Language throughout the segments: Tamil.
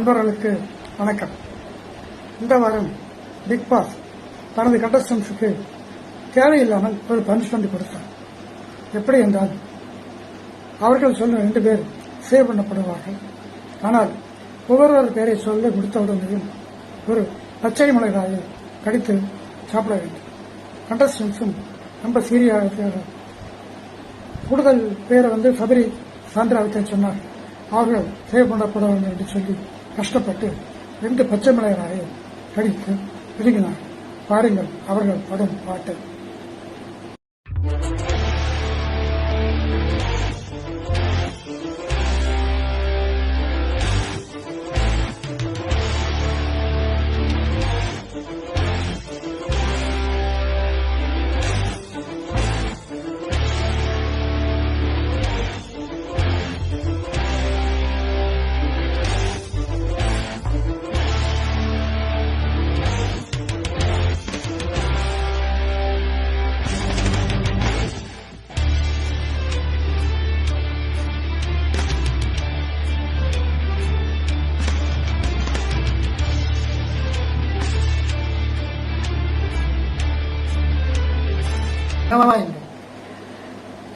நண்பர்களுக்கு வணக்கம். இந்த வாரம் பிக் பாஸ் தனது கண்டஸ்டன்ஸுக்கு தேவையில்லாமல் ஒரு பனிஷ்மெண்ட் கொடுத்தார். எப்படி என்றால், அவர்கள் சொன்ன 2 பேர் சேவ் பண்ணப்படுவார்கள். ஆனால் ஒவ்வொரு பேரை சொல்ல கொடுத்தவுடனேயும் ஒரு பச்சை மிளகாயை கடித்து சாப்பிட வேண்டும். கண்டஸ்டன்ஸும் ரொம்ப சீரியஸாக கூடுதல் பேரை சபரி சாந்திராவித்தை சொன்னார். அவர்கள் சேவ் பண்ணப்பட வேண்டும் என்று சொல்லி கஷ்டப்பட்டு 2 பச்சை மிளகாயை கடித்து விழுங்கினார். பாருங்கள் அவர்கள் படும் பாட்டு.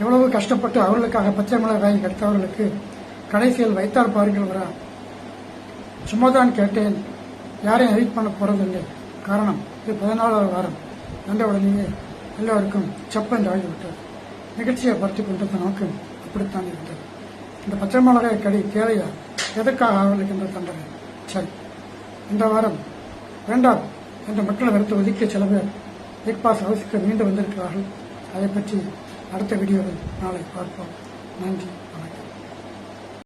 எவ்வளவு கஷ்டப்பட்டு அவர்களுக்காக பச்சை மிளகாய் கடித்தவர்களுக்கு கடைசியில் வைத்தார் பாருங்கள். சும்மாதான் கேட்டேன், யாரையும் எடிட் பண்ண போறதில்லை. காரணம், இது 14வது வாரம் வந்த உடனேயே எல்லோருக்கும் செப்பென்று ஆகிவிட்டது. நிகழ்ச்சியை பற்றி கொண்டது நோக்கம் அப்படித்தான் இருந்தது. இந்த பச்சை மிளகாய் கடி தேவையா? எதற்காக அவர்களுக்கு இந்த தண்டனை? சரி, இந்த வாரம் வேண்டாம் என்ற மக்களை வெறுத்து ஒதுக்கிய சில பேர் பிக் பாஸ் ஹவுஸுக்கு மீண்டு வந்திருக்கிறார்கள். அதை பற்றி அடுத்த வீடியோவில் நாளை பார்ப்போம். நன்றி.